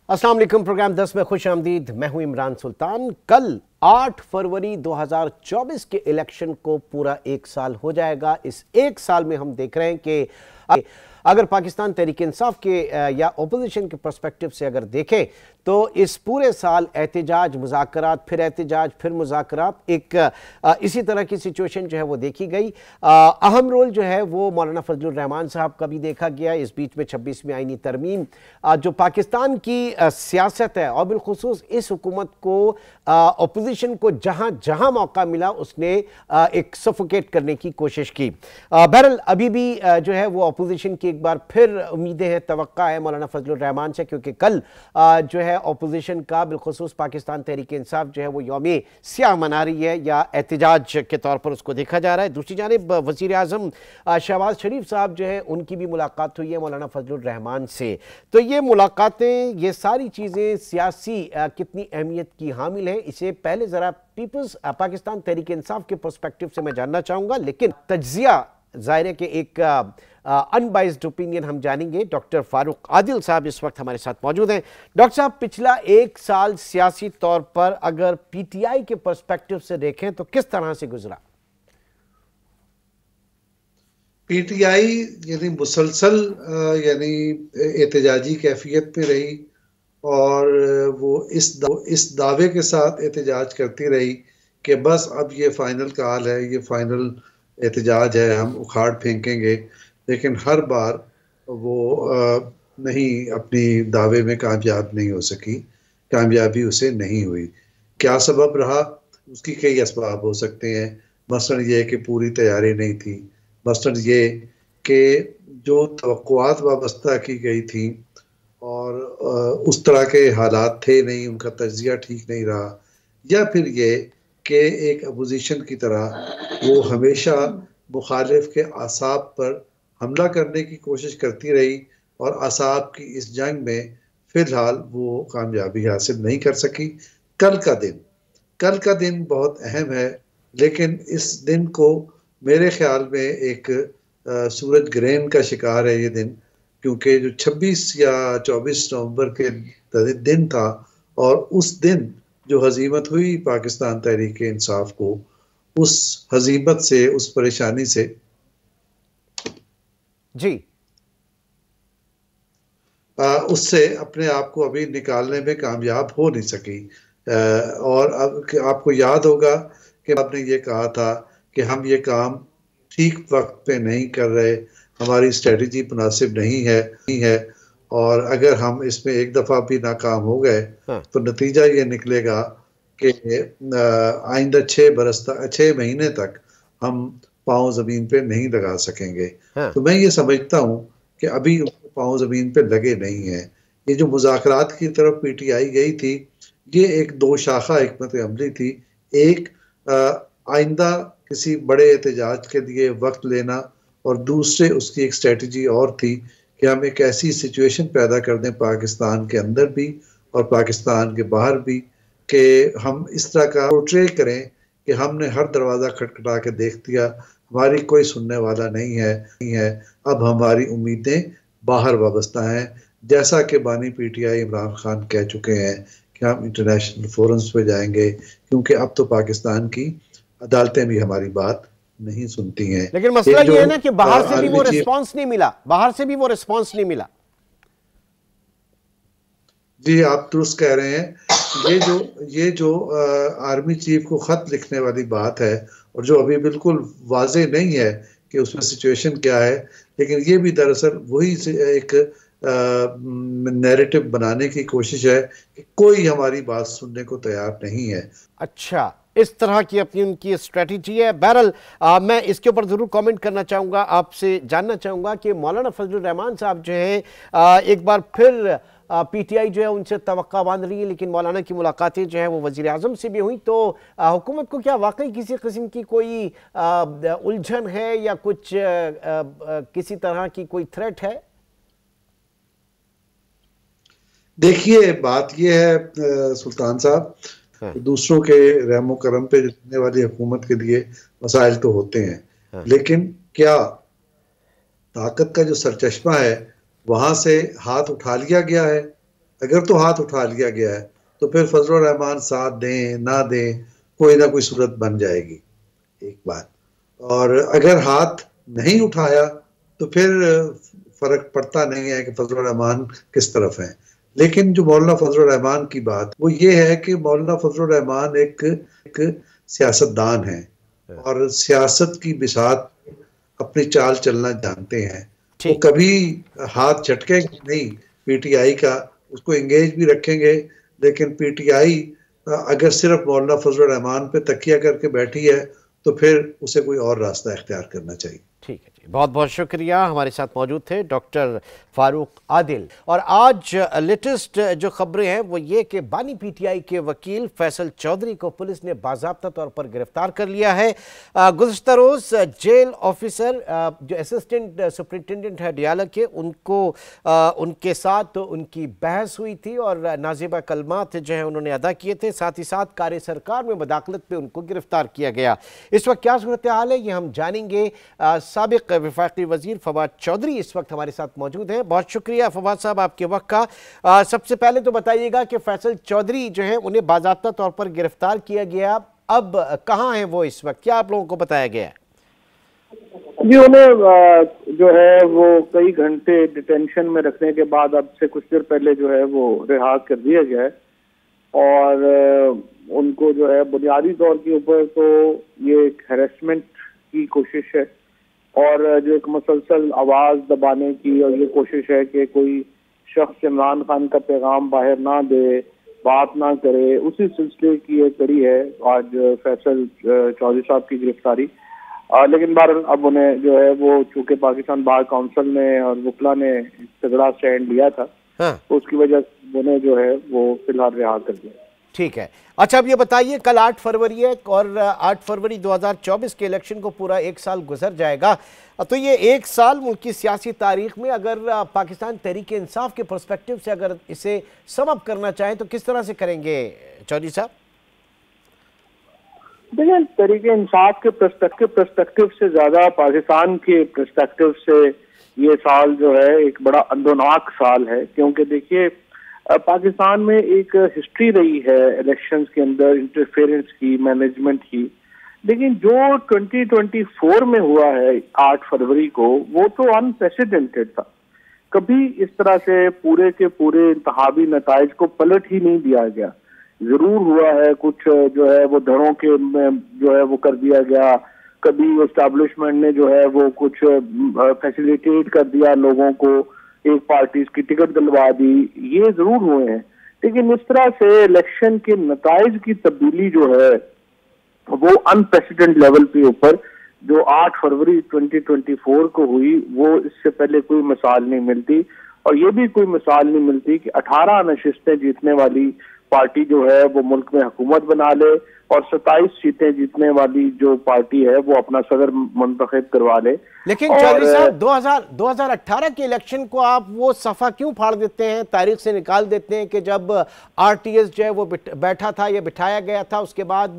अस्सलाम वालेकुम। प्रोग्राम 10 में खुश आमदीद। मैं हूं इमरान सुल्तान। कल 8 फरवरी 2024 के इलेक्शन को पूरा एक साल हो जाएगा। इस एक साल में हम देख रहे हैं कि अगर पाकिस्तान तहरीक इंसाफ के या ओपोजिशन के पर्सपेक्टिव से अगर देखें तो इस पूरे साल एहतजाज, मुज़ाकरात, फिर एहतजाज, फिर मुज़ाकरात, एक इसी तरह की सिचुएशन जो है वो देखी गई। अहम रोल जो है वो मौलाना फजलुर रहमान साहब का भी देखा गया। इस बीच में 26वीं आईनी तरमीम जो पाकिस्तान की सियासत है और बिलखुसूस इस हुकूमत को अपोजिशन को जहां जहां मौका मिला उसने एक सफोकेट करने की कोशिश की। बहरहाल अभी भी जो है वो अपोजिशन की एक बार फिर उम्मीदें हैं, तवक्का है मौलाना फजलुर रहमान से, क्योंकि कल जो है अपोजिशन का बिलखुसूस पाकिस्तान तहरीक इंसाफ जो है वो यौम सियाह मना रही है या एहतजाज के तौर पर उसको देखा जा रहा है। दूसरी जानिब वज़ीर आज़म शहबाज शरीफ साहब जो है उनकी भी मुलाकात हुई है मौलाना फजलुर रहमान से। तो ये मुलाकातें, ये सारी चीज़ें सियासी कितनी अहमियत की हामिल हैं, इसे पहले ज़रा पीपल्स पाकिस्तान तहरीक इंसाफ के पर्सपेक्टिव से मैं जानना चाहूँगा। लेकिन तज्जिया ज़ाहिर के एक अनबाइज्ड ओपिनियन हम जानेंगे। डॉक्टर फारूक आदिल साहब इस वक्त हमारे साथ मौजूद हैं। डॉक्टर साहब, पिछला एक साल सियासी तौर पर अगर पीटीआई के पर्सपेक्टिव से देखें तो किस तरह से गुजरा? पीटीआई यानी मुसलसल यानी एहतजाजी कैफियत में रही और वो इस दावे के साथ एहतजाज करती रही कि बस अब ये फाइनल काल है, ये फाइनल एहतजाज है, हम उखाड़ फेंकेंगे। लेकिन हर बार वो नहीं, अपनी दावे में कामयाब नहीं हो सकी, कामयाबी उसे नहीं हुई। क्या सबब रहा? उसकी कई असबाब हो सकते हैं। मसलन ये कि पूरी तैयारी नहीं थी, मसलन ये कि जो तवक्कुआत वाबस्ता की गई थी और उस तरह के हालात थे नहीं, उनका तज्जिया ठीक नहीं रहा, या फिर ये कि एक अपोजिशन की तरह वो हमेशा मुखालिफ के आसाब पर हमला करने की कोशिश करती रही और आसाब की इस जंग में फ़िलहाल वो कामयाबी हासिल नहीं कर सकी। कल का दिन बहुत अहम है, लेकिन इस दिन को मेरे ख्याल में एक सूरज ग्रहण का शिकार है ये दिन, क्योंकि जो 26 या 24 नवंबर के दिन था और उस दिन जो हजीमत हुई पाकिस्तान तहरीक इंसाफ को, उस हजीमत से, उस परेशानी से जी उससे अपने आप को अभी निकालने में कामयाब हो नहीं सकी। और अब आपको याद होगा कि आपने ये कहा था कि हम ये काम ठीक वक्त पे नहीं कर रहे, हमारी स्ट्रेटजी मुनासिब नहीं है और अगर हम इसमें एक दफ़ा भी नाकाम हो गए तो नतीजा ये निकलेगा कि आइंदा 6 महीने तक हम पाँव ज़मीन पे नहीं लगा सकेंगे। तो मैं ये समझता हूँ कि अभी पाँव ज़मीन पे लगे नहीं हैं। ये जो मुज़ाकरात की तरफ पीटीआई गई थी, ये एक दो शाखा हिकमत अमली थी। एक आइंदा किसी बड़े एहतजाज के लिए वक्त लेना, और दूसरे उसकी एक स्ट्रेटजी और थी कि हम एक ऐसी सिचुएशन पैदा कर दें पाकिस्तान के अंदर भी और पाकिस्तान के बाहर भी कि हम इस तरह का पोर्ट्रे करें कि हमने हर दरवाज़ा खटखटा के देख दिया, हमारी कोई सुनने वाला नहीं है, अब हमारी उम्मीदें बाहर वाबस्ता हैं। जैसा कि बानी पीटीआई इमरान खान कह चुके हैं कि हम इंटरनेशनल फोरम्स पे जाएंगे, क्योंकि अब तो पाकिस्तान की अदालतें भी हमारी बात नहीं सुनती हैं। लेकिन मसला ये है ना कि बाहर से भी वो रिस्पांस नहीं मिला, जी आप दुरुस्त कह रहे हैं। ये जो आर्मी चीफ को खत लिखने वाली बात है, और जो अभी बिल्कुल वाजे नहीं है कि उसमें सिचुएशन क्या है, लेकिन ये भी दरअसल वही एक नैरेटिव बनाने की कोशिश है कि कोई हमारी बात सुनने को तैयार नहीं है। अच्छा, इस तरह की अपनी उनकी स्ट्रेटजी है। बहरहाल मैं इसके ऊपर ज़रूर कमेंट करना चाहूँगा, आपसे जानना चाहूँगा कि मौलाना फजलुर रहमान साहब जो है एक बार फिर पीटीआई जो है उनसे तवक्का बांध रही है, लेकिन मौलाना की मुलाकातें जो है वो वज़ीर आज़म से भी हुई। तो हुकूमत को क्या वाकई किसी किस्म की कोई उलझन है या कुछ किसी तरह की कोई थ्रेट है? देखिए, बात यह है सुल्तान साहब, दूसरों के रहमो करम पे रहने वाली हुकूमत के लिए मसाइल तो होते हैं, लेकिन क्या ताकत का जो सरचश्मा है वहां से हाथ उठा लिया गया है? अगर तो हाथ उठा लिया गया है तो फिर फजलुर रहमान साथ दें ना दें, कोई ना कोई सूरत बन जाएगी, एक बात। और अगर हाथ नहीं उठाया तो फिर फर्क पड़ता नहीं है कि फजलुर रहमान किस तरफ है। लेकिन जो मौलाना फजलुर रहमान की बात वो ये है कि मौलाना फजलुर रहमान एक सियासतदान है और सियासत की बिसात अपनी चाल चलना जानते हैं। वो कभी हाथ झटकेगा नहीं पीटीआई का, उसको एंगेज भी रखेंगे, लेकिन पीटीआई अगर सिर्फ मौलाना फजलुर रहमान पे तकिया करके बैठी है तो फिर उसे कोई और रास्ता इख्तियार करना चाहिए। ठीक है जी, बहुत बहुत शुक्रिया। हमारे साथ मौजूद थे डॉक्टर फारूक आदिल। और आज लेटेस्ट जो खबरें हैं वो ये कि बानी पीटीआई के वकील फैसल चौधरी को पुलिस ने बाज़ाब्ता तौर पर गिरफ्तार कर लिया है। गुज़श्ता रोज़ जेल ऑफिसर जो असिस्टेंट सुपरिटेंडेंट है डियाला के, उनके साथ उनकी बहस हुई थी और नाज़िबा कलमात जो है उन्होंने अदा किए थे। साथ ही साथ कार्य सरकार में मदाखलत पे उनको गिरफ्तार किया गया। इस वक्त क्या सूरत हाल है ये हम जानेंगे। साबिक वफाकी वजीर फवाद चौधरी इस वक्त हमारे साथ मौजूद हैं। बहुत शुक्रिया फवाद साहब आपके वक्त का। सबसे पहले तो बताइएगा कि फैसल चौधरी जो है उन्हें बाज़ाब्ता तौर पर गिरफ्तार किया गया, अब कहाँ हैं वो इस वक्त, क्या आप लोगों को बताया गया है? जी, उन्हें जो है वो कई घंटे डिटेंशन में रखने के बाद अब से कुछ देर पहले जो है वो रिहा कर दिया गया है। और उनको जो है बुनियादी तौर के ऊपर तो ये एक हैरेसमेंट की कोशिश है और जो एक मुसलसल आवाज दबाने की और ये कोशिश है कि कोई शख्स इमरान खान का पैगाम बाहर ना दे, बात ना करे, उसी सिलसिले की एक कड़ी है आज फैसल चौधरी साहब की गिरफ्तारी। लेकिन बहरहाल अब उन्हें जो है वो चूंकि पाकिस्तान बार काउंसिल ने और वकला ने तगड़ा स्टैंड लिया था, तो उसकी वजह से उन्हें जो है वो फिलहाल रिहा कर दिया। ठीक है। अच्छा, अब ये बताइए, कल 8 फरवरी है और 8 फरवरी 2024 के इलेक्शन को पूरा 1 साल गुजर जाएगा। तो ये 1 साल मुल्क की सियासी तारीख में अगर पाकिस्तान तहरीक इंसाफ के पर्सपेक्टिव से अगर इसे सम अप करना चाहें तो किस तरह से करेंगे चौधरी साहब? देखिए, तहरीक इंसाफ के पर्सपेक्टिव से ज्यादा पाकिस्तान के पर्सपेक्टिव से ये साल जो है एक बड़ा अंदोनाक साल है, क्योंकि देखिए पाकिस्तान में एक हिस्ट्री रही है इलेक्शंस के अंदर इंटरफेरेंस की, मैनेजमेंट की। लेकिन जो 2024 में हुआ है 8 फरवरी को, वो तो अनप्रेसिडेंटेड था। कभी इस तरह से पूरे के पूरे इंतखाबी नताइज को पलट ही नहीं दिया गया। जरूर हुआ है कुछ जो है वो धड़ों के जो है वो कर दिया गया, कभी एस्टैब्लिशमेंट ने जो है वो कुछ फैसिलिटेट कर दिया लोगों को, एक पार्टी की टिकट दिलवा दी, ये जरूर हुए हैं। लेकिन इस तरह से इलेक्शन के नताइज की तब्दीली जो है वो अनप्रेसिडेंट लेवल पे ऊपर जो 8 फरवरी 2024 को हुई, वो इससे पहले कोई मिसाल नहीं मिलती। और ये भी कोई मिसाल नहीं मिलती कि 18 नशिस्तें जीतने वाली पार्टी जो है वो मुल्क में हुकूमत बना ले और 27 सीटें जीतने वाली जो पार्टी है वो अपना सदर मुंतखब करवा ले। लेकिन चौधरी साहब 2018 के इलेक्शन को आप वो सफा क्यों फाड़ देते हैं, तारीख से निकाल देते हैं कि जब आरटीएस जो है वो बैठा था या बिठाया गया था, उसके बाद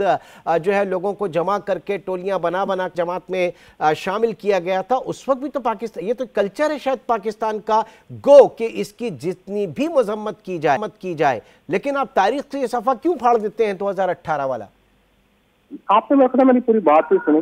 जो है लोगों को जमा करके टोलियां बना बना जमात में शामिल किया गया था। उस वक्त भी तो पाकिस्तान, ये तो कल्चर है शायद पाकिस्तान का, गो कि इसकी जितनी भी मजम्मत की जाए, लेकिन आप तारीख से ये सफा क्यों फाड़ देते हैं 2018 वाला? आपने मेरी पूरी बात ही सुनी।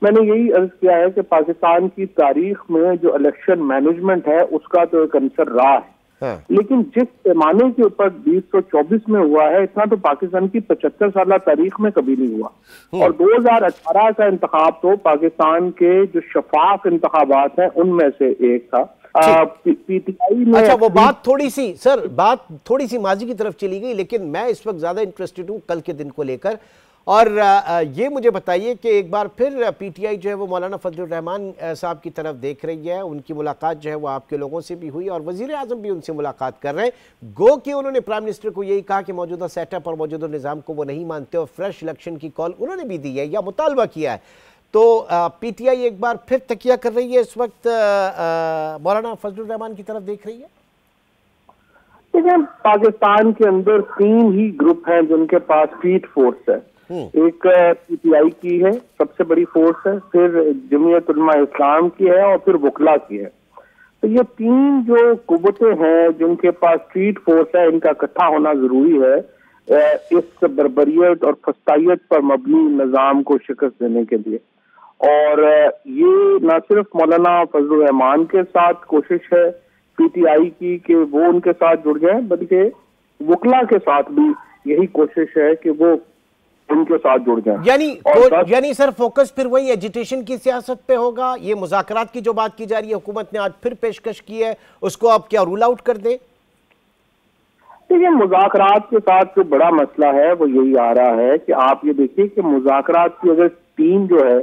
मैंने यही अर्ज किया है कि पाकिस्तान की तारीख में जो इलेक्शन मैनेजमेंट है उसका तो एक अंसर रहा है, लेकिन जिस पैमाने के ऊपर 2024 में हुआ है, इतना तो पाकिस्तान की 75 साल तारीख में कभी नहीं हुआ। और 2018 का इंतखाब तो पाकिस्तान के जो शफाफ इंतखाबात हैं उनमें से एक था। पीटीआई ने, अच्छा, वो बात थोड़ी सी माजी की तरफ चली गई, लेकिन मैं इस वक्त ज्यादा इंटरेस्टेड हूं कल के दिन को लेकर। और ये मुझे बताइए कि एक बार फिर पीटीआई जो है वो मौलाना फजलुर रहमान साहब की तरफ देख रही है, उनकी मुलाकात जो है वो आपके लोगों से भी हुई और वजीर आजम भी उनसे मुलाकात कर रहे हैं। गो कि उन्होंने प्राइम मिनिस्टर को यही कहा कि मौजूदा सेटअप और मौजूदा निज़ाम को वो नहीं मानते और फ्रेश इलेक्शन की कॉल उन्होंने भी दी है या मुतालबा किया है। तो पीटीआई एक बार फिर तकिया कर रही है, इस वक्त मौलाना फजलुर रहमान की तरफ देख रही है। देखिए, पाकिस्तान के अंदर 3 ही ग्रुप हैं जिनके पास फीड फोर्स है। एक पीटीआई की है, सबसे बड़ी फोर्स है, फिर जमीयत उलमा इस्लाम की है और फिर वकला की है। तो ये तीन जो कुव्वतें हैं जिनके पास स्ट्रीट फोर्स है, इनका इकट्ठा होना जरूरी है इस बर्बरियत और फस्तायत पर मबनी निजाम को शिकस्त देने के लिए। और ये न सिर्फ मौलाना फजलुर रहमान के साथ कोशिश है पीटीआई की कि वो उनके साथ जुड़ जाए, बल्कि वकला के साथ भी यही कोशिश है कि वो उनके साथ जुड़ जाए। यानी सर फोकस फिर वही एजिटेशन की सियासत पे होगा। ये मुज़ाकरात की जो बात की जा रही है, हुकूमत ने आज फिर पेशकश की है, उसको आप क्या रूल आउट कर दें? देखिए, मुज़ाकरात के साथ जो बड़ा मसला है वो यही आ रहा है कि आप ये देखिए कि मुज़ाकरात की अगर टीम जो है,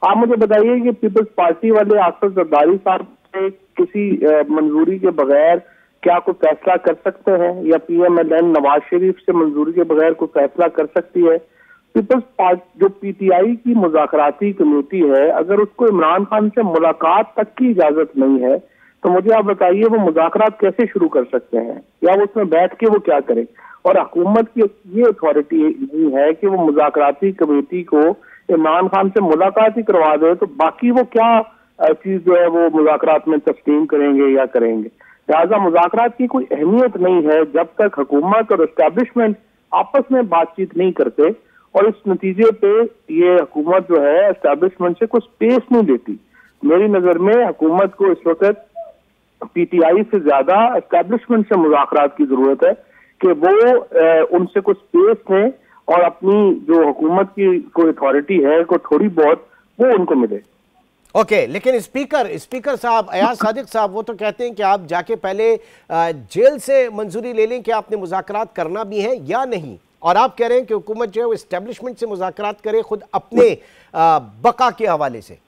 आप मुझे बताइए कि पीपल्स पार्टी वाले आसिफ जरदारी साहब से किसी मंजूरी के बगैर क्या कोई फैसला कर सकते हैं, या पीएमएलएन नवाज शरीफ से मंजूरी के बगैर कोई फैसला कर सकती है? पीपल्स पार्टी जो पीटीआई की मुज़ाकराती कमेटी है, अगर उसको इमरान खान से मुलाकात तक की इजाजत नहीं है तो मुझे आप बताइए वो मुज़ाकरात कैसे शुरू कर सकते हैं, या वो उसमें बैठ के वो क्या करें? और हुकूमत की ये अथॉरिटी नहीं है कि वो मुज़ाकराती कमेटी को इमरान खान से मुलाकात ही करवा दे, तो बाकी वो क्या चीज जो है वो मुज़ाकरात में तस्लीम करेंगे या करेंगे। लिहाजा मुज़ाकरात की कोई अहमियत नहीं है जब तक हुकूमत और एस्टैब्लिशमेंट आपस में बातचीत नहीं करते, और इस नतीजे पे ये हुकूमत जो है एस्टैब्लिशमेंट से कोई स्पेस नहीं देती। मेरी नजर में हुकूमत को इस वक्त पीटीआई से ज्यादा एस्टैब्लिशमेंट से मुज़ाकरात की जरूरत है कि वो उनसे कुछ स्पेस दें और अपनी जो हुकूमत की कोई अथॉरिटी है को थोड़ी बहुत वो उनको मिले। ओके, लेकिन स्पीकर साहब अयाज सादिक साहब वो तो कहते हैं कि आप जाके पहले जेल से मंजूरी ले लें कि आपने मुज़ाकरात करना भी है या नहीं, और आप कह रहे हैं कि हुकूमत जो है वो एस्टेब्लिशमेंट से मुज़ाकरात करे खुद अपने बका के हवाले से।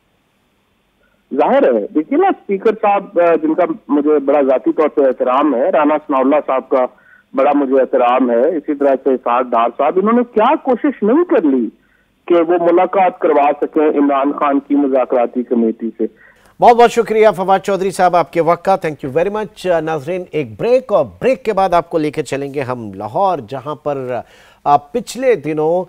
जाहिर है, देखिए ना, स्पीकर साहब जिनका मुझे बड़ा जाती तौर पर एहतराम है, राना सनाउल्लाह साहब का बड़ा मुझे एहतराम है, इसी तरह से इसाक डार साहब, इन्होंने क्या कोशिश नहीं कर ली कि वो मुलाकात करवा सके इमरान खान की मुज़ाकराती कमेटी से। बहुत बहुत शुक्रिया फवाद चौधरी साहब आपके वक्त का, थैंक यू वेरी मच। नाजरीन, एक ब्रेक, और ब्रेक के बाद आपको लेकर चलेंगे हम लाहौर, जहां पर पिछले दिनों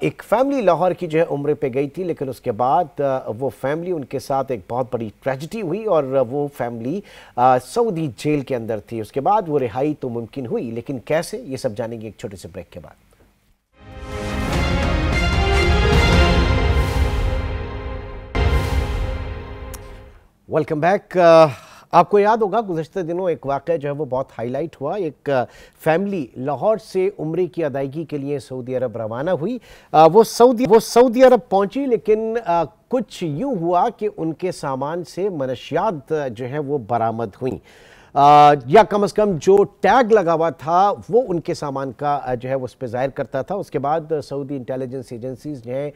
एक फैमिली लाहौर की जो है उम्रे पे गई थी, लेकिन उसके बाद वो फैमिली, उनके साथ एक बहुत बड़ी ट्रेजेडी हुई और वो फैमिली सऊदी जेल के अंदर थी। उसके बाद वो रिहाई तो मुमकिन हुई, लेकिन कैसे, ये सब जानेंगे एक छोटे से ब्रेक के बाद। Welcome back. आपको याद होगा गुज़श्ते दिनों एक वाक़या जो है वो बहुत हाईलाइट हुआ। एक फैमिली लाहौर से उम्रे की अदायगी के लिए सऊदी अरब रवाना हुई। वो सऊदी अरब पहुंची, लेकिन कुछ यूं हुआ कि उनके सामान से मनशियात जो है वो बरामद हुई, या कम से कम जो टैग लगा हुआ था वो उनके सामान का जो है वो उस पर ज़ाहिर करता था। उसके बाद सऊदी इंटेलिजेंस एजेंसीज जो है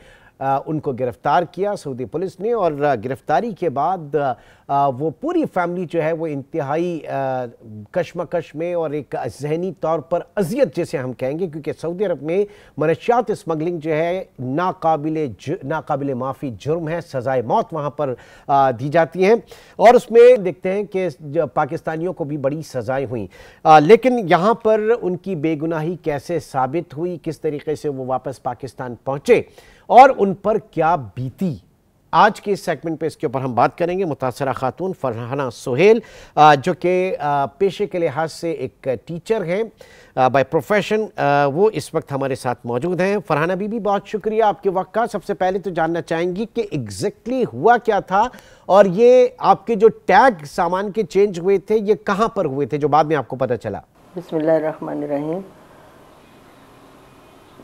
उनको गिरफ्तार किया सऊदी पुलिस ने, और गिरफ्तारी के बाद वो पूरी फैमिली जो है वो इंतहाई कशमकश में और एक जहनी तौर पर अजियत जैसे हम कहेंगे, क्योंकि सऊदी अरब में मनशियात स्मगलिंग जो है नाकाबिले माफ़ी जुर्म है, सज़ाए मौत वहाँ पर दी जाती हैं, और उसमें देखते हैं कि पाकिस्तानियों को भी बड़ी सज़ाएँ हुई। लेकिन यहाँ पर उनकी बेगुनाही कैसे साबित हुई, किस तरीके से वो वापस पाकिस्तान पहुँचे और उन पर क्या बीती, आज के इस सेगमेंट पे इसके ऊपर हम बात करेंगे। मुतासरा खातून फरहाना सोहेल, जो कि पेशे के लिहाज से एक टीचर हैं बाय प्रोफेशन, वो इस वक्त हमारे साथ मौजूद हैं। फरहाना बीबी, बहुत शुक्रिया आपके वक्त का। सबसे पहले तो जानना चाहेंगी कि एग्जैक्टली हुआ क्या था, और ये आपके जो टैग सामान के चेंज हुए थे ये कहाँ पर हुए थे, जो बाद में आपको पता चला? बिस्मिल्लाहिर्रहमानिर्रहीम।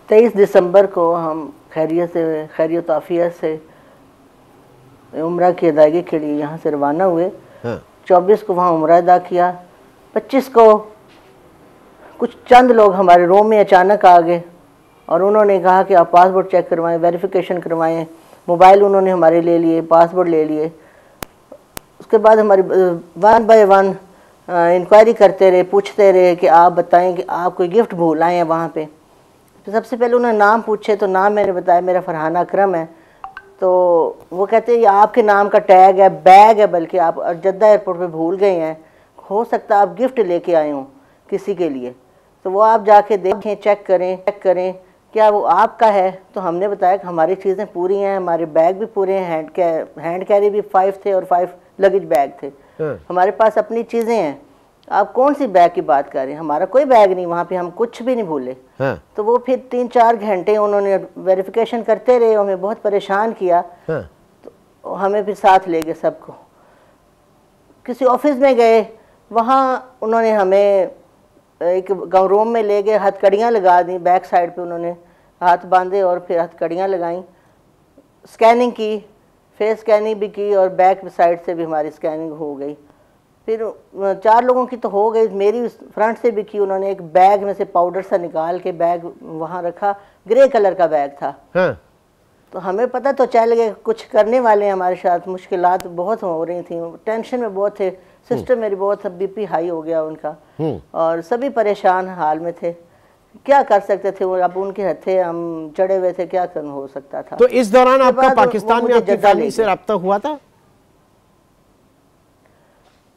23 दिसंबर को हम खैरियत आफियत से उम्रा की अदायगी के लिए यहाँ से रवाना हुए। हाँ। 24 को वहाँ उम्रा अदा किया। 25 को कुछ चंद लोग हमारे रूम में अचानक आ गए और उन्होंने कहा कि आप पासपोर्ट चेक करवाएं, वेरिफिकेशन करवाएं। मोबाइल उन्होंने हमारे ले लिए, पासपोर्ट ले लिए। उसके बाद हमारी 1 बाय 1 इंक्वायरी करते रहे, पूछते रहे कि आप बताएं कि आप कोई गिफ्ट भूल आए हैं वहाँ पे। तो सबसे पहले उन्होंने नाम पूछे, तो नाम मैंने बताया मेरा फरहाना अकरम है। तो वो कहते हैं ये आपके नाम का टैग है, बैग है, बल्कि आप जद्दा एयरपोर्ट पे भूल गए हैं, हो सकता है आप गिफ्ट लेके आए हों किसी के लिए, तो वो आप जाके देखें, चेक करें क्या वो आपका है। तो हमने बताया कि हमारी चीज़ें पूरी हैं, हमारे बैग भी पूरे हैं, हैंड कैरी भी 5 थे और 5 लगेज बैग थे। हमारे पास अपनी चीज़ें हैं, आप कौन सी बैग की बात कर रहे हैं, हमारा कोई बैग नहीं, वहाँ पे हम कुछ भी नहीं भूले। तो वो फिर 3-4 घंटे उन्होंने वेरिफिकेशन करते रहे, हमें बहुत परेशान किया। तो हमें फिर साथ ले गए सबको, किसी ऑफिस में गए, वहाँ उन्होंने हमें एक रूम में ले गए, हथकड़ियाँ लगा दी, बैक साइड पे उन्होंने हाथ बांधे और फिर हथकड़ियाँ लगाई, स्कैनिंग की, फेस स्कैनिंग भी की और बैक साइड से भी हमारी स्कैनिंग हो गई। फिर 4 लोगों की तो हो गई, मेरी फ्रंट से भी की। उन्होंने एक बैग में से पाउडर सा निकाल के बैग वहाँ रखा, ग्रे कलर का बैग था। तो हमें पता तो चल गया कुछ करने वाले हैं हमारे साथ, मुश्किलात बहुत हो रही थी, टेंशन में बहुत थे। सिस्टर मेरी बहुत बीपी हाई हो गया उनका, और सभी परेशान हाल में थे, क्या कर सकते थे, अब उनके हाथ थे, हम चढ़े हुए थे, क्या करना हो सकता था। तो इस दौरान आपका पाकिस्तान में आपकी फैमिली से राब्ता हुआ था?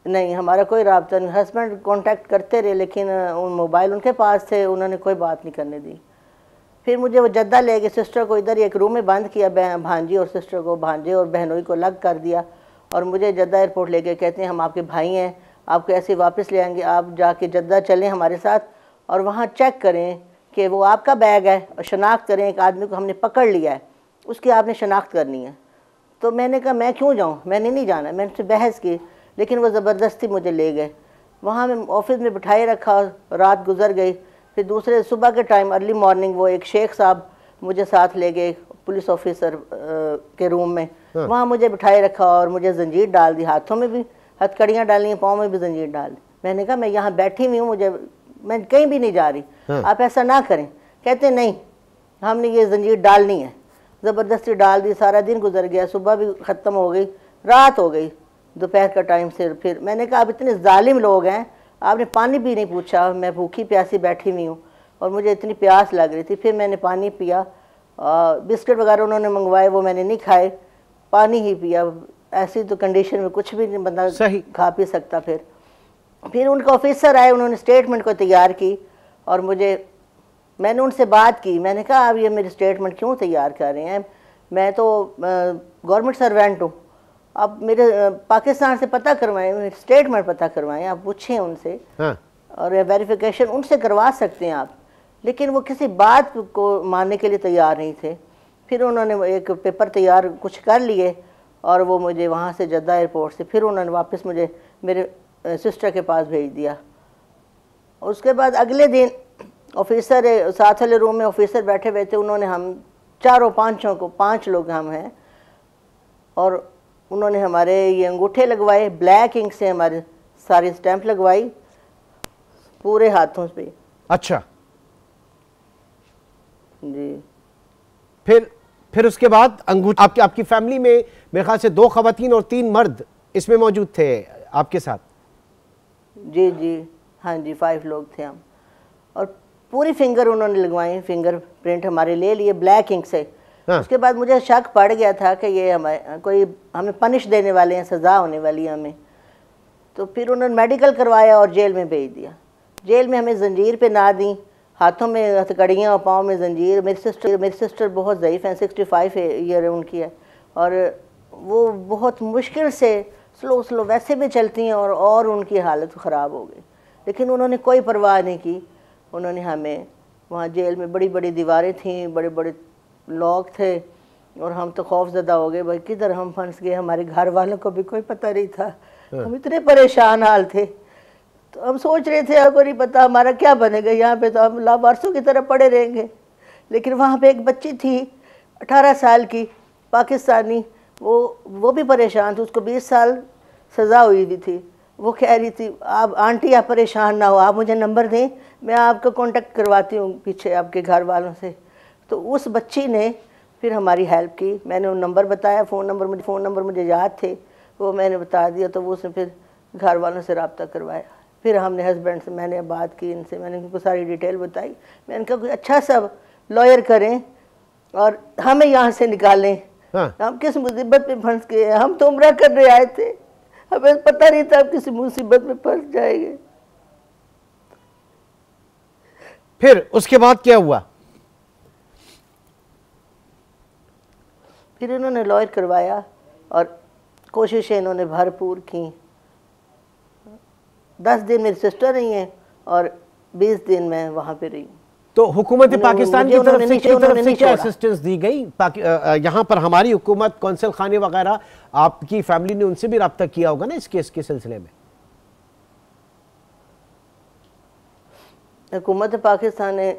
नहीं, हमारा कोई राब्ता नहीं। हस्बैंड कांटेक्ट करते रहे, लेकिन मोबाइल उनके पास थे, उन्होंने कोई बात नहीं करने दी। फिर मुझे वो जद्दा ले गए, सिस्टर को इधर एक रूम में बंद किया, भांजी और सिस्टर को, भांजे और बहनोई को अलग कर दिया, और मुझे जद्दा एयरपोर्ट ले गए। कहते हैं हम आपके भाई हैं, आपको ऐसे वापस ले आएंगे, आप जाके जद्दा चलें हमारे साथ और वहाँ चेक करें कि वो आपका बैग है, और शनाख्त करें। एक आदमी को हमने पकड़ लिया है, उसकी आपने शनाख्त करनी है। तो मैंने कहा मैं क्यों जाऊँ, मैंने नहीं जाना, मैंने उससे बहस की, लेकिन वो ज़बरदस्ती मुझे ले गए। वहाँ मैं ऑफिस में बिठाए रखा, रात गुजर गई। फिर दूसरे सुबह के टाइम अर्ली मॉर्निंग वो एक शेख साहब मुझे साथ ले गए पुलिस ऑफिसर के रूम में। वहाँ मुझे बिठाए रखा और मुझे जंजीर डाल दी, हाथों में भी हथकड़ियाँ डाली, पाँव में भी जंजीर डाल दी। मैंने कहा मैं यहाँ बैठी हुई हूँ, मैं कहीं भी नहीं जा रही, आप ऐसा ना करें। कहते नहीं, हमने ये जंजीर डालनी है। ज़बरदस्ती डाल दी, सारा दिन गुजर गया, सुबह भी ख़त्म हो गई, रात हो गई, दोपहर का टाइम से। फिर मैंने कहा आप इतने जालिम लोग हैं, आपने पानी भी नहीं पूछा, मैं भूखी प्यासी बैठी हुई हूँ और मुझे इतनी प्यास लग रही थी। फिर मैंने पानी पिया, बिस्किट वगैरह उन्होंने मंगवाए, वो मैंने नहीं खाए, पानी ही पिया। ऐसी तो कंडीशन में कुछ भी नहीं बंदा खा पी सकता। फिर उनका ऑफिसर आए, उन्होंने स्टेटमेंट को तैयार की और मैंने उनसे बात की। मैंने कहा आप ये मेरी स्टेटमेंट क्यों तैयार कर रहे हैं, मैं तो गवर्नमेंट सर्वेंट हूँ, आप मेरे पाकिस्तान से पता करवाएं, मेरे स्टेटमेंट पता करवाएं, आप पूछें उनसे। और वेरिफिकेशन उनसे करवा सकते हैं आप। लेकिन वो किसी बात को मानने के लिए तैयार नहीं थे। फिर उन्होंने एक पेपर तैयार कुछ कर लिए और वो मुझे वहाँ से जद्दा एयरपोर्ट से फिर उन्होंने वापस मुझे मेरे सिस्टर के पास भेज दिया। उसके बाद अगले दिन ऑफिसर साथ वाले रूम में ऑफिसर बैठे हुए थे, उन्होंने हम चारों पाँचों को, 5 लोग हम हैं, और उन्होंने हमारे ये अंगूठे लगवाए, ब्लैक इंक से हमारे सारी स्टैंप लगवाई पूरे हाथों पे। अच्छा जी। फिर उसके बाद अंगूठे, आपकी फैमिली में मेरे ख्याल से 2 ख़वातीन और 3 मर्द इसमें मौजूद थे आपके साथ? जी जी हाँ जी, 5 लोग थे हम। और पूरी फिंगर उन्होंने लगवाई, फिंगर प्रिंट हमारे ले लिए ब्लैक इंक से। उसके बाद मुझे शक पड़ गया था कि ये हमें पनिश देने वाले हैं, सज़ा होने वाली है हमें। तो फिर उन्होंने मेडिकल करवाया और जेल में भेज दिया। जेल में हमें जंजीर पे ना दी, हाथों में हथकड़ियाँ और पाँव में जंजीर। मेरी सिस्टर बहुत ज़ईफ़ हैं, 65 ईयर उनकी है, और वो बहुत मुश्किल से स्लो वैसे भी चलती हैं और उनकी हालत ख़राब हो गई। लेकिन उन्होंने कोई परवाह नहीं की। उन्होंने हमें वहाँ जेल में, बड़ी बड़ी दीवारें थीं, बड़े बड़े लोग थे, और हम तो खौफज़दा हो गए, भाई किधर हम फंस गए। हमारे घर वालों को भी कोई पता नहीं था, हम इतने परेशान हाल थे। तो हम सोच रहे थे आपको नहीं पता हमारा क्या बनेगा, यहाँ पे तो हम लावारसों की तरह पड़े रहेंगे। लेकिन वहाँ पे एक बच्ची थी 18 साल की, पाकिस्तानी, वो भी परेशान थी, उसको 20 साल सज़ा हुई भी थी। वो कह रही थी आप आंटी आप परेशान ना हो, आप मुझे नंबर दें, मैं आपको कांटेक्ट करवाती हूँ पीछे आपके घर वालों से। तो उस बच्ची ने फिर हमारी हेल्प की। मैंने वो नंबर बताया, फ़ोन नंबर मुझे याद थे, वो मैंने बता दिया। तो वो उसने फिर घर वालों से रब्ता करवाया। फिर हमने हस्बैंड से मैंने बात की, इनसे मैंने उनको सारी डिटेल बताई। मैंने कहा कोई अच्छा सा लॉयर करें और हमें यहाँ से निकालें। हम किस मुसीबत में फंस गए, हम तो उम्रा करने आए थे, हमें पता नहीं था हम किसी मुसीबत में फंस जाएंगे। फिर उसके बाद क्या हुआ? फिर इन्होंने लॉयर करवाया और कोशिशें इन्होंने भरपूर की, 10 दिन मेरी सिस्टर रही हैं और 20 दिन मैं वहाँ पे रही। तो हुकूमत पाकिस्तान की तरफ से क्या असिस्टेंस दी गई? यहाँ पर हमारी हुकूमत, कौंसल खाने वगैरह, आपकी फैमिली ने उनसे भी रब्ता किया होगा ना इस केस के सिलसिले में? हुकूमत पाकिस्तान ने,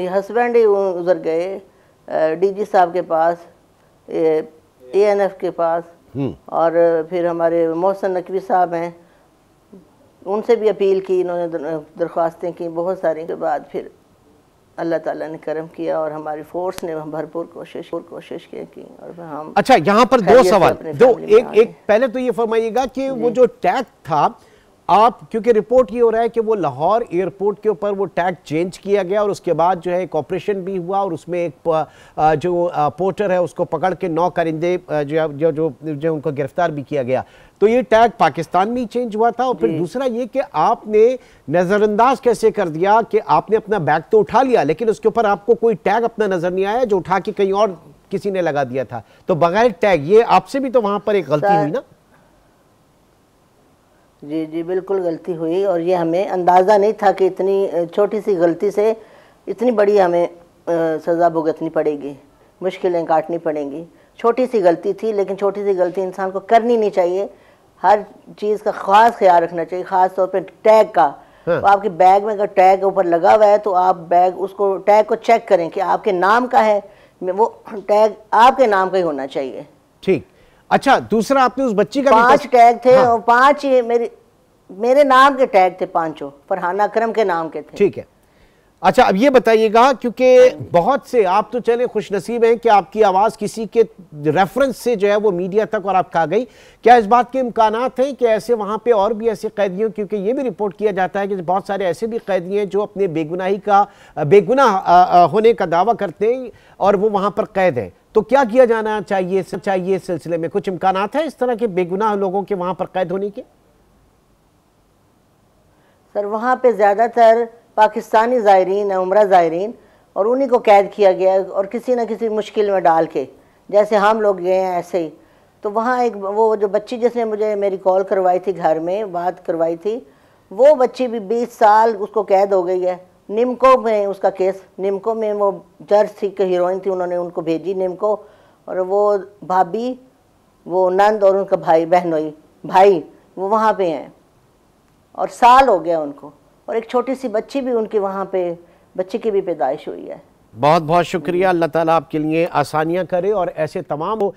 हस्बैंड ही उधर गए डीजी साहब के पास, ANF के पास, और फिर हमारे मोहसन नकवी साहब हैं, उनसे भी अपील की, इन्होंने दरख्वास्तें की बहुत सारी। के बाद फिर अल्लाह ताला ने करम किया और हमारी फोर्स ने भरपूर कोशिश की और हम। अच्छा, यहाँ पर दो सवाल, एक पहले तो ये फरमाइएगा कि वो जो टैग था, आप, क्योंकि रिपोर्ट ये हो रहा है कि वो लाहौर एयरपोर्ट के ऊपर वो टैग चेंज किया गया और उसके बाद जो है एक ऑपरेशन भी हुआ और उसमें एक जो पोर्टर है उसको पकड़ के 9 कारिंदे जो उनको गिरफ्तार भी किया गया। तो ये टैग पाकिस्तान में ही चेंज हुआ था। और फिर दूसरा ये कि आपने नजरअंदाज कैसे कर दिया कि आपने अपना बैग तो उठा लिया लेकिन उसके ऊपर आपको कोई टैग अपना नजर नहीं आया जो उठा के कहीं और किसी ने लगा दिया था? तो बगैर टैग, ये आपसे भी तो वहां पर एक गलती हुई ना? जी जी, बिल्कुल गलती हुई और ये हमें अंदाज़ा नहीं था कि इतनी छोटी सी गलती से इतनी बड़ी हमें सज़ा भुगतनी पड़ेगी, मुश्किलें काटनी पड़ेंगी। छोटी सी गलती थी, लेकिन छोटी सी गलती इंसान को करनी नहीं चाहिए। हर चीज़ का ख़ास ख्याल रखना चाहिए, ख़ास तौर पे टैग का। तो आपके बैग में अगर टैग ऊपर लगा हुआ है तो आप बैग, उसको टैग को चेक करें कि आपके नाम का है, वो टैग आपके नाम का ही होना चाहिए। ठीक। अच्छा, दूसरा आपने उस बच्ची का 5 टैग थे और 5 मेरे नाम के टैग थे, 5 फरहाना अकरम के नाम के थे। ठीक है। अच्छा, अब ये बताइएगा, क्योंकि बहुत से, आप तो चले खुशनसीब हैं कि आपकी आवाज किसी के रेफरेंस से जो है वो मीडिया तक और आप आ गई, क्या इस बात के इम्कानात हैं कि ऐसे वहां पे और भी ऐसे कैदियों, क्योंकि ये भी रिपोर्ट किया जाता है कि बहुत सारे ऐसे भी कैदी हैं जो अपने बेगुनाह होने का दावा करते हैं और वो वहां पर कैद है, तो क्या किया जाना चाहिए इस सिलसिले में? कुछ इम्कानात है इस तरह के बेगुनाह लोगों के वहां पर कैद होने के? सर, वहाँ पे ज़्यादातर पाकिस्तानी ज़ायरीन है, उम्रा ज़ायरीन, और उन्हीं को कैद किया गया और किसी न किसी मुश्किल में डाल के, जैसे हम लोग गए हैं ऐसे ही। तो वहाँ एक वो जो बच्ची जिसने मुझे मेरी कॉल करवाई थी, घर में बात करवाई थी, वो बच्ची भी 20 साल उसको कैद हो गई है। निमको में उसका केस, निमको में वो जज थी कि हीरोइन थी, उन्होंने उनको भेजी निमको, और वो भाभी, वो नंद और उनका भाई वो वहाँ पे हैं और साल हो गया उनको, और एक छोटी सी बच्ची भी उनकी वहाँ पे, बच्ची की भी पैदाइश हुई है। बहुत बहुत शुक्रिया, अल्लाह ताला आपके लिए आसानियां करे और ऐसे तमाम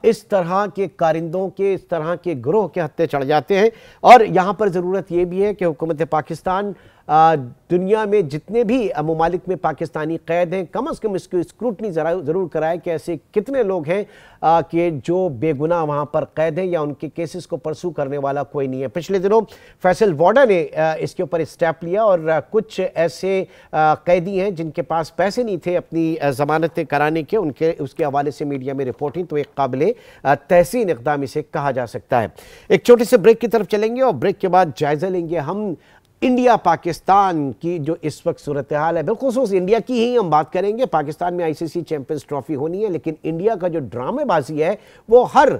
इस तरह के कारिंदों के, इस तरह के ग्रोह के हत्थे चढ़ जाते हैं। और यहाँ पर ज़रूरत ये भी है कि हुकूमत पाकिस्तान दुनिया में जितने भी ममालिक में पाकिस्तानी कैद हैं, कम अज़ कम इसकी स्क्रूटनी ज़रूर कराए कि ऐसे कितने लोग हैं कि जो बेगुनाह वहाँ पर कैद हैं या उनके केसेस को परसू करने वाला कोई नहीं है। पिछले दिनों फैसल वाडा ने इसके ऊपर स्टेप लिया और कुछ ऐसे कैदी हैं जिनके पास पैसे नहीं थे अपनी ज़मानतें कराने के, उसके हवाले से मीडिया में रिपोर्टिंग तो एक काबिल तहसीन इक़दाम इसे कहा जा सकता है। एक छोटे से ब्रेक की तरफ चलेंगे और ब्रेक के बाद जायज़ा लेंगे हम इंडिया पाकिस्तान की जो इस वक्त सूरत हाल है। बिलखुसूस इंडिया की ही हम बात करेंगे। पाकिस्तान में ICC चैंपियंस ट्रॉफी होनी है, लेकिन इंडिया का जो ड्रामेबाजी है वो हर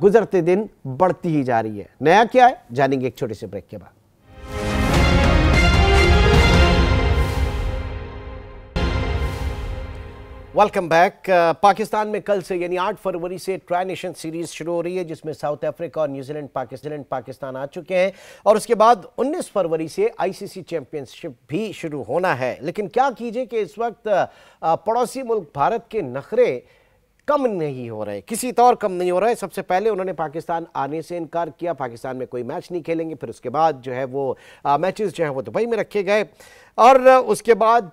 गुजरते दिन बढ़ती ही जा रही है। नया क्या है जानेंगे एक छोटे से ब्रेक के बाद। Welcome back. पाकिस्तान में कल से यानी 8 फरवरी से ट्राई नेशन सीरीज शुरू हो रही है, जिसमें साउथ अफ्रीका और न्यूजीलैंड पाकिस्तान आ चुके हैं और उसके बाद 19 फरवरी से ICC चैंपियनशिप भी शुरू होना है। लेकिन क्या कीजिए कि इस वक्त पड़ोसी मुल्क भारत के नखरे कम नहीं हो रहे, किसी तौर कम नहीं हो रहे। सबसे पहले उन्होंने पाकिस्तान आने से इनकार किया, पाकिस्तान में कोई मैच नहीं खेलेंगे। फिर उसके बाद जो है वो मैचेस जो है वो दुबई में रखे गए और उसके बाद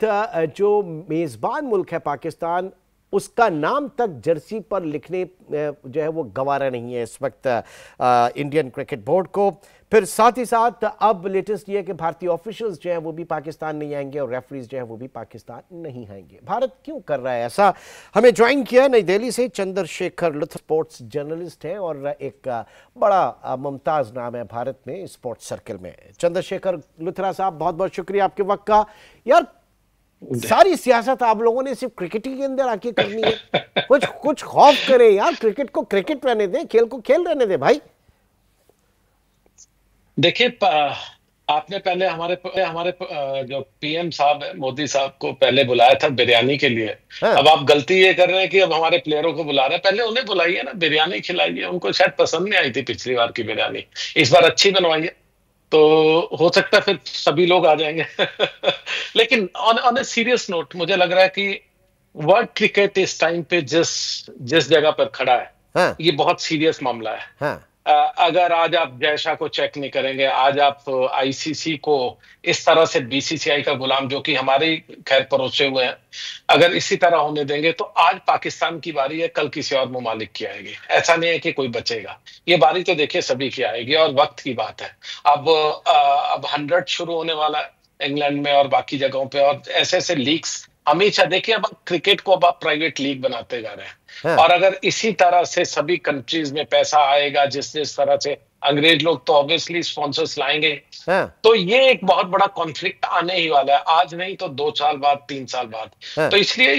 जो मेज़बान मुल्क है पाकिस्तान, उसका नाम तक जर्सी पर लिखने जो है वो गवारा नहीं है इस वक्त इंडियन क्रिकेट बोर्ड को। फिर साथ ही साथ अब लेटेस्ट ये है कि भारतीय ऑफिशियल्स जो है वो भी पाकिस्तान नहीं आएंगे और रेफरीज जो है वो भी पाकिस्तान नहीं आएंगे। भारत क्यों कर रहा है ऐसा? हमें ज्वाइन किया नई दिल्ली से चंद्रशेखर लुथरा, स्पोर्ट्स जर्नलिस्ट है और एक बड़ा मुमताज़ नाम है भारत में स्पोर्ट्स सर्कल में। चंद्रशेखर लुथरा साहब, बहुत बहुत शुक्रिया आपके वक्त का। यार, सारी सियासत आप लोगों ने सिर्फ क्रिकेट के अंदर आके करनी है। कुछ खौफ करें यार, क्रिकेट को क्रिकेट रहने दें, खेल को खेल रहने दें भाई। देखिए आपने पहले हमारे जो पीएम साहब है, मोदी साहब को पहले बुलाया था बिरयानी के लिए। हाँ। अब आप गलती ये कर रहे हैं कि अब हमारे प्लेयरों को बुला रहे हैं। पहले उन्हें बुलाइए ना, बिरयानी खिलाइए। उनको शायद पसंद नहीं आई थी पिछली बार की बिरयानी, इस बार अच्छी बनवाइए, तो हो सकता है फिर सभी लोग आ जाएंगे। लेकिन ऑन ए सीरियस नोट, मुझे लग रहा है कि वर्ल्ड क्रिकेट इस टाइम पे जिस जिस जगह पर खड़ा है, हाँ। ये बहुत सीरियस मामला है। हाँ। अगर आज आप जयशा को चेक नहीं करेंगे, आज आप आईसीसी को इस तरह से बीसीसीआई का गुलाम, जो कि हमारे खैर परोसे हुए हैं, अगर इसी तरह होने देंगे तो आज पाकिस्तान की बारी है, कल किसी और ममालिक की आएगी। ऐसा नहीं है कि कोई बचेगा, ये बारी तो देखिए सभी की आएगी और वक्त की बात है। अब 100 शुरू होने वाला है इंग्लैंड में और बाकी जगहों पे, और ऐसे ऐसे लीग्स हमेशा देखिए। अब क्रिकेट को अब आप प्राइवेट लीग बनाते जा रहे हैं, हाँ। और अगर इसी तरह से सभी कंट्रीज में पैसा आएगा, जिस तरह से अंग्रेज लोग तो ऑब्वियसली स्पॉन्सर्स लाएंगे, हाँ। तो ये एक बहुत बड़ा कॉन्फ्लिक्ट आने ही वाला है, आज नहीं तो 2 साल बाद, 3 साल बाद। हाँ। तो इसलिए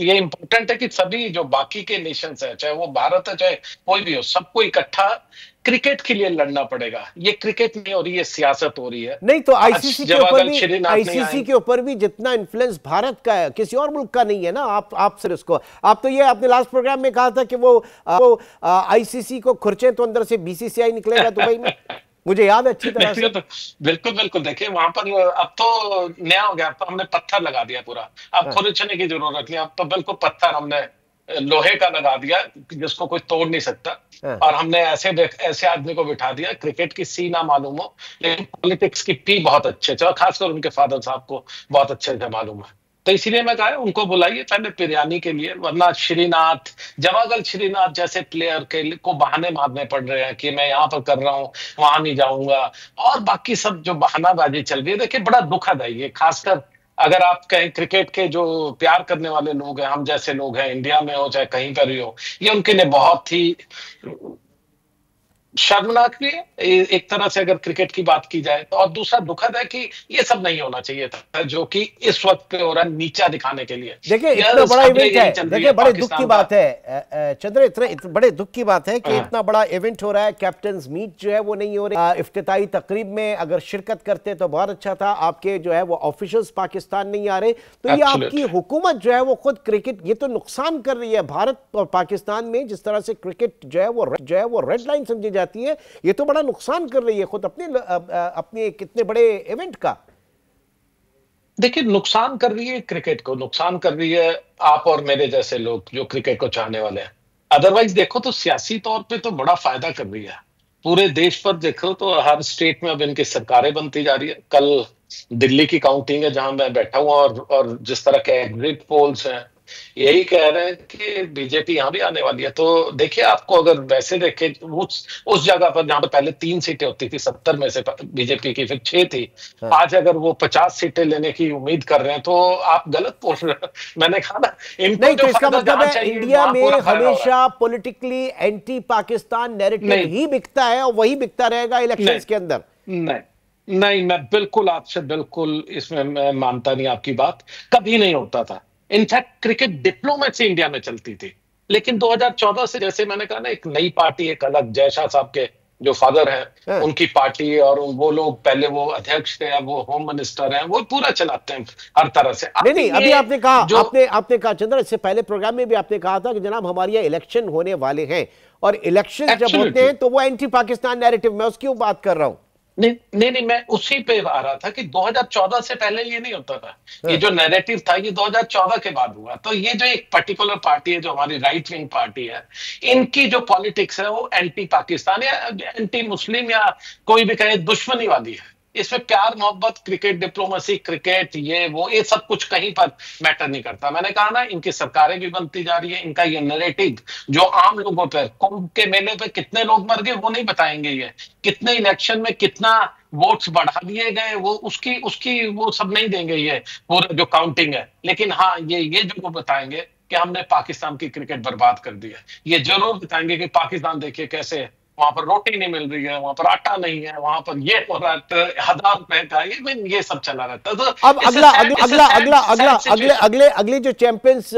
ये इंपॉर्टेंट है कि सभी जो बाकी के नेशंस है, चाहे वो भारत है चाहे कोई भी हो, सबको इकट्ठा क्रिकेट के लिए लड़ना पड़ेगा। ये क्रिकेट नहीं हो रही है, सियासत हो रही है। नहीं तो आज आईसीसी के जब ऊपर अगर भी, श्रीनाथ नहीं आईसीसी आएंगे, के ऊपर भी जितना इन्फ्लुएंस भारत का है, किसी और मुल्क का नहीं है ना। आप सिर्फ उसको, आप तो ये आपने लास्ट प्रोग्राम में कहा था कि वो आईसीसी को खुरचे तो अंदर से बीसीसीआई निकलेगा दुबई में। मुझे याद है अच्छी तरह से। तो बिल्कुल बिल्कुल, देखिए वहां पर अब तो नया हो गया, अब तो हमने पत्थर लगा दिया पूरा। अब हाँ। खुरचने की जरूरत नहीं, अब तो बिल्कुल पत्थर हमने लोहे का लगा दिया, जिसको कोई तोड़ नहीं सकता। हाँ। और हमने ऐसे आदमी को बिठा दिया, क्रिकेट की सी ना मालूम हो लेकिन पॉलिटिक्स की पी बहुत अच्छे से, और खासकर उनके फादर साहब को बहुत अच्छे से मालूम है। तो इसीलिए मैं कहा उनको बुलाइए पहले बिरयानी के लिए, वरना श्रीनाथ, जवागल श्रीनाथ जैसे प्लेयर को बहाने मारने पड़ रहे हैं कि मैं यहाँ पर कर रहा हूँ, वहां नहीं जाऊंगा, और बाकी सब जो बहानाबाजी चल रही है। देखिए बड़ा दुखद है ये, खासकर अगर आप कहें क्रिकेट के जो प्यार करने वाले लोग हैं, हम जैसे लोग हैं, इंडिया में हो चाहे कहीं पर भी हो, ये उनके लिए बहुत ही शर्मनाक भी है एक तरह से, अगर क्रिकेट की बात की जाए तो। और दूसरा दुखद है कि ये सब नहीं होना चाहिए था, जो कि इस वक्त पे हो रहा है, नीचा दिखाने के लिए। देखिए इतना बड़ा इवेंट है, देखिए बड़े दुख की बात है चंद्र, इतने बड़े दुख की बात है कि इतना बड़ा इवेंट हो रहा है, कैप्टन्स मीट जो है वो नहीं हो रही। इफ्तिताई तकरीब में अगर शिरकत करते तो बहुत अच्छा था। आपके जो है वो ऑफिशियल्स पाकिस्तान नहीं आ रहे, तो ये आपकी हुकूमत जो है वो खुद क्रिकेट, ये तो नुकसान कर रही है भारत और पाकिस्तान में। जिस तरह से क्रिकेट जो है वो रेड लाइन समझी जाती है, ये तो बड़ा नुकसान कर रही है खुद अपने कितने बड़े इवेंट का। देखिए नुकसान कर रही है, क्रिकेट को नुकसान कर रही है आप और मेरे जैसे लोग जो क्रिकेट को चाहने वाले हैं। अदरवाइज देखो तो सियासी तौर पे तो बड़ा फायदा कर रही है। पूरे देश पर देखो तो हर स्टेट में अब इनकी सरकारें बनती जा रही है। कल दिल्ली की काउंटिंग है जहां मैं बैठा हुआ, और जिस तरह के एग्जिट पोल्स हैं यही कह रहे हैं कि बीजेपी यहां भी आने वाली है। तो देखिए आपको अगर वैसे देखे उस जगह पर जहां पर पहले 3 सीटें होती थी, 70 में से बीजेपी की फिर 6 थी, आज अगर वो 50 सीटें लेने की उम्मीद कर रहे हैं तो आप गलत बोल रहे हैं। मैंने कहा ना, इनको नहीं, जो तो इसका मतलब है इंडिया में हमेशा पॉलिटिकली एंटी पाकिस्तान नैरेटिव ही बिकता है और वही बिकता रहेगा इलेक्शंस के अंदर। नहीं, मैं बिल्कुल आपसे बिल्कुल इसमें मैं मानता नहीं आपकी बात, कभी नहीं होता था। इनफैक्ट क्रिकेट डिप्लोमेसी इंडिया में चलती थी, लेकिन 2014 से जैसे मैंने कहा ना, एक नई पार्टी, एक अलग जयशाह साहब के जो फादर हैं उनकी पार्टी, और वो लोग पहले वो अध्यक्ष थे, अब वो होम मिनिस्टर हैं, वो पूरा चलाते हैं हर तरह से। नहीं, अभी आपने कहा, आपने कहा चंद्र, इससे पहले प्रोग्राम में भी आपने कहा था कि जनाब हमारे यहाँ इलेक्शन होने वाले हैं, और इलेक्शन जब होते हैं तो वो एंटी पाकिस्तान नैरेटिव, मैं उसकी बात कर रहा हूं। नहीं, मैं उसी पे आ रहा था कि 2014 से पहले ये नहीं होता था। ये जो नैरेटिव था ये 2014 के बाद हुआ। तो ये जो एक पर्टिकुलर पार्टी है जो हमारी राइट विंग पार्टी है, इनकी जो पॉलिटिक्स है वो एंटी पाकिस्तान या एंटी मुस्लिम या कोई भी कहे दुश्मनी वाली है। इसमें प्यार मोहब्बत, क्रिकेट डिप्लोमेसी, क्रिकेट ये सब कुछ कहीं पर मैटर नहीं करता। मैंने कहा ना, इनकी सरकारें भी बनती जा रही है, इनका ये नैरेटिव जो आम लोगों पर, कुंभ के मेले पे कितने लोग मर गए वो नहीं बताएंगे, ये कितने इलेक्शन में कितना वोट्स बढ़ा दिए गए वो उसकी वो सब नहीं देंगे, ये पूरा जो काउंटिंग है। लेकिन हाँ, ये जो वो बताएंगे कि हमने पाकिस्तान की क्रिकेट बर्बाद कर दी है, ये जरूर बताएंगे कि पाकिस्तान देखिए कैसे वहां पर रोटी नहीं मिल रही है, वहां पर आटा नहीं है, वहां पर ये हो रहा है, 1000 रुपए का ये सब चला रहता है। तो अब अगले जो चैंपियंस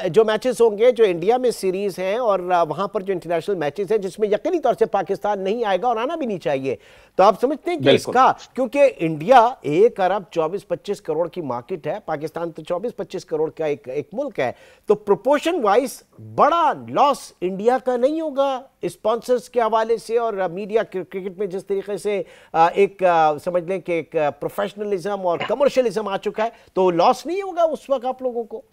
जो मैचेस होंगे जो इंडिया में सीरीज हैं और वहां पर जो इंटरनेशनल मैचेस हैं जिसमें यकीनी तौर से पाकिस्तान नहीं आएगा और आना भी नहीं चाहिए, तो आप समझते हैं कि इसका, क्योंकि इंडिया 1 अरब 24-25 करोड़ की मार्केट है, पाकिस्तान तो 24-25 करोड़ का एक मुल्क है, तो प्रोपोर्शन वाइज बड़ा लॉस इंडिया का नहीं होगा स्पॉन्सर्स के हवाले से? और मीडिया क्रिकेट में जिस तरीके से एक समझ लें कि एक प्रोफेशनलिज्म और कमर्शियलिज्म आ चुका है, तो लॉस नहीं होगा उस वक्त आप लोगों को?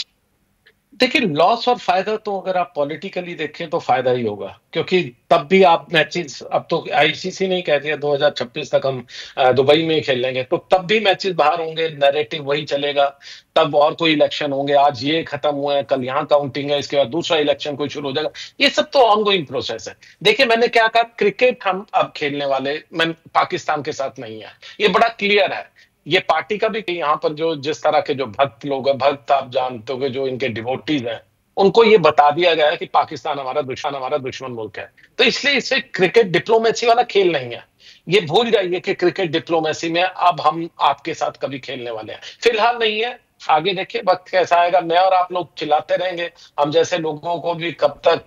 देखिए, लॉस और फायदा तो अगर आप पॉलिटिकली देखें तो फायदा ही होगा, क्योंकि तब भी आप मैचेस, अब तो आईसीसी नहीं कहती है 2026 तक हम दुबई में ही खेल लेंगे, तो तब भी मैचेस बाहर होंगे, नैरेटिव वही चलेगा, तब और कोई इलेक्शन होंगे, आज ये खत्म हुआ है, कल यहाँ काउंटिंग है, इसके बाद दूसरा इलेक्शन कोई शुरू हो जाएगा, ये सब तो ऑनगोइंग प्रोसेस है। देखिए, मैंने क्या कहा, क्रिकेट हम अब खेलने वाले मैं पाकिस्तान के साथ नहीं है, ये बड़ा क्लियर है। ये पार्टी का भी, यहाँ पर जो जिस तरह के जो भक्त लोग हैं, भक्त आप जानते हो जो इनके डिवोटीज हैं, उनको ये बता दिया गया है कि पाकिस्तान हमारा दुश्मन मुल्क है, तो इसलिए इसे क्रिकेट डिप्लोमेसी वाला खेल नहीं है। ये भूल जाइए कि क्रिकेट डिप्लोमेसी में अब हम आपके साथ कभी खेलने वाले हैं, फिलहाल नहीं है, आगे देखिए वक्त कैसा आएगा। मैं और आप लोग चिल्लाते रहेंगे, हम जैसे लोगों को भी कब तक,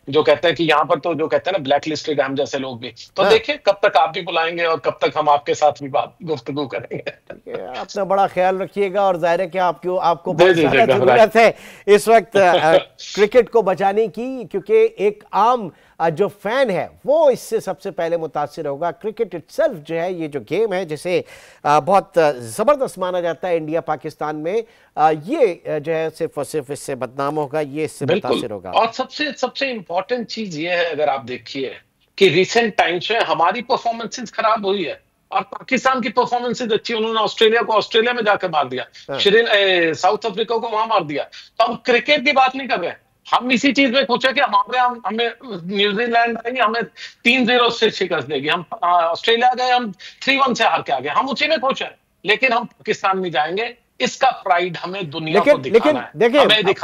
जो कहते हैं कि यहाँ पर तो जो कहते हैं ना ब्लैक लिस्टेड, हम जैसे लोग भी, तो देखिए कब तक आप भी बुलाएंगे और कब तक हम आपके साथ भी बात गुफ्तगू करेंगे। अपना बड़ा ख्याल रखिएगा और जाहिर है कि आपको बहुत ज्यादा जरूरत है इस वक्त क्रिकेट को बचाने की, क्योंकि एक आम जो फैन है वो इससे सबसे पहले मुतासिर होगा। क्रिकेट इटसेल्फ जो है, ये जो गेम है जिसे बहुत ज़बरदस्त माना जाता है इंडिया पाकिस्तान में, ये जो है सिर्फ और सिर्फ इससे बदनाम होगा, ये इससे मुतासिर होगा। और सबसे इंपॉर्टेंट चीज ये है, अगर आप देखिए कि रिसेंट टाइम्स में हमारी परफॉर्मेंसेस खराब हुई है और पाकिस्तान की परफॉर्मेंसेस अच्छी। उन्होंने ऑस्ट्रेलिया को ऑस्ट्रेलिया में जाकर मार दिया, साउथ अफ्रीका को वहां मार दिया, तो हम क्रिकेट की बात नहीं कर रहे हैं। हम इसी चीज में खुश है कि हमें न्यूजीलैंड आएगी, हमें 3-0 से शिकस्त देगी, हम ऑस्ट्रेलिया गए, हम 3-1 से हार के आ गए, हम उसी में खुश है, लेकिन हम पाकिस्तान नहीं जाएंगे। इसका प्राइड हमें दुनिया को दिखाना है। देखिए,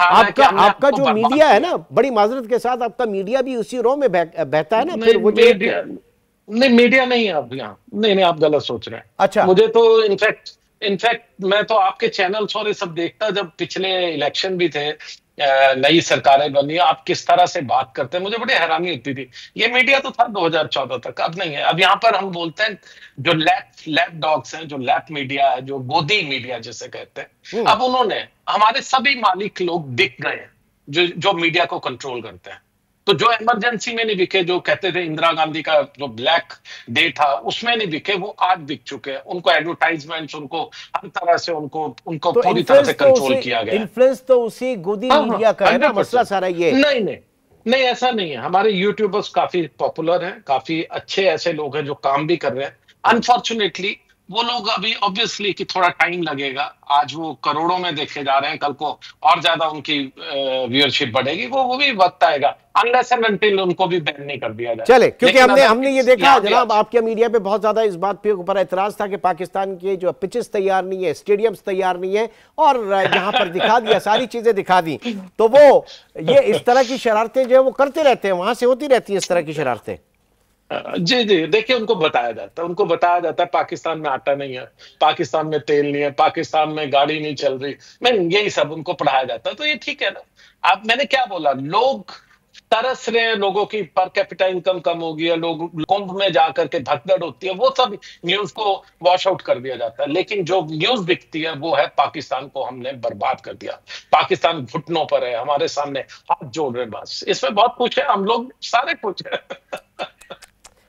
आपका जो मीडिया है ना, बड़ी माजरत के साथ आपका मीडिया भी उसी रो में बहता है ना, फिर वो मीडिया नहीं है अब यहाँ, नहीं आप गलत सोच रहे हैं। अच्छा, मुझे तो इनफैक्ट मैं तो आपके चैनल्स और ये सब देखता, जब पिछले इलेक्शन भी थे, नई सरकारें बनी, आप किस तरह से बात करते हैं, मुझे बड़ी हैरानी होती थी। ये मीडिया तो था 2014 तक, अब नहीं है। अब यहाँ पर हम बोलते हैं जो लैप डॉग्स हैं, जो लैप मीडिया है, जो गोदी मीडिया जिसे कहते हैं, अब उन्होंने हमारे सभी मालिक लोग दिख गए हैं जो मीडिया को कंट्रोल करते हैं। तो जो इमरजेंसी में नहीं बिके, जो कहते थे इंदिरा गांधी का जो ब्लैक डे था उसमें नहीं बिके, वो आज बिक चुके हैं। उनको एडवर्टाइजमेंट्स, उनको हर तरह से उनको तो पूरी तरह से कंट्रोल किया गया। इन्फ्लुएंस तो उसी गोदी मीडिया का है ना, मसला सारा ये। नहीं ऐसा नहीं है। हमारे यूट्यूबर्स काफी पॉपुलर हैं, काफी अच्छे ऐसे लोग हैं जो काम भी कर रहे हैं। अनफॉर्चुनेटली वो लोग अभी ऑब्वियसली कि थोड़ा टाइम लगेगा, आज वो करोड़ों में देखे जा रहे हैं, कल को और ज्यादा उनकी व्यूअरशिप बढ़ेगी, वो भी वक्त आएगा, अनलेस एंड अनटिल उनको भी बैन नहीं कर दिया जाए। चले, क्योंकि हमने ये देखा जनाब, आपके मीडिया पे बहुत ज्यादा इस बात पे ऊपर एतराज था कि पाकिस्तान के जो पिचेस तैयार नहीं है, स्टेडियम्स तैयार नहीं है, और यहाँ पर दिखा दिया, सारी चीजें दिखा दी, तो वो ये इस तरह की शरारतें जो है वो करते रहते हैं, वहां से होती रहती है इस तरह की शरारतें। जी देखिए, उनको बताया जाता है पाकिस्तान में आटा नहीं है, पाकिस्तान में तेल नहीं है, पाकिस्तान में गाड़ी नहीं चल रही, यही सब उनको पढ़ाया जाता है। तो ये ठीक है ना। अब मैंने क्या बोला, लोग तरस रहे हैं, लोगों की पर कैपिटा इनकम कम हो गई है, लोग कुंभ में जाकर के भगदड़ होती है, वो सब न्यूज को वॉश आउट कर दिया जाता है। लेकिन जो न्यूज बिकती है वो है पाकिस्तान को हमने बर्बाद कर दिया, पाकिस्तान घुटनों पर है, हमारे सामने हाथ जोड़ रहे, बस इसमें बहुत कुछ है, हम लोग सारे कुछ है।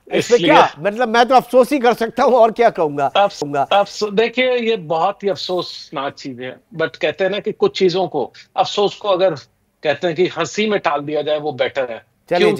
इसमें क्या मतलब, मैं तो अफसोस ही कर सकता हूं, और क्या कहूंगा। देखिए, ये बहुत ही अफसोसनाक चीज है, बट कहते हैं ना कि कुछ चीजों को, अफसोस को अगर कहते हैं कि हंसी में टाल दिया जाए वो बेटर है। क्यों?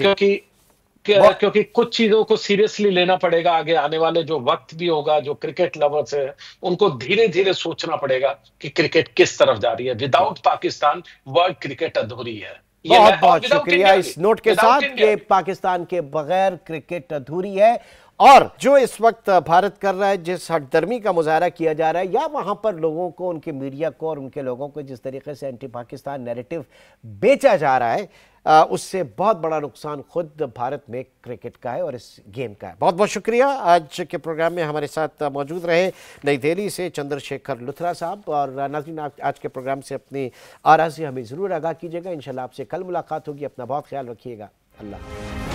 क्योंकि कुछ चीजों को सीरियसली लेना पड़ेगा। आगे आने वाले जो वक्त भी होगा, जो क्रिकेट लवर्स है उनको धीरे धीरे सोचना पड़ेगा कि क्रिकेट किस तरफ जा रही है। विदाउट पाकिस्तान वर्ल्ड क्रिकेट अधूरी है। बहुत बहुत शुक्रिया इस नोट के साथ कि पाकिस्तान के बगैर क्रिकेट अधूरी है। और जो इस वक्त भारत कर रहा है, जिस हठधर्मी का मुजाहरा किया जा रहा है, या वहां पर लोगों को, उनके मीडिया को और उनके लोगों को जिस तरीके से एंटी पाकिस्तान नैरेटिव बेचा जा रहा है, उससे बहुत बड़ा नुकसान खुद भारत में क्रिकेट का है और इस गेम का है। बहुत बहुत शुक्रिया। आज के प्रोग्राम में हमारे साथ मौजूद रहे नई दिल्ली से चंद्रशेखर लुथरा साहब। और नाज़रीन, आज के प्रोग्राम से अपनी आरा से हमें ज़रूर आगाह कीजिएगा। इंशाल्लाह आपसे कल मुलाकात होगी। अपना बहुत ख्याल रखिएगा। अल्लाह।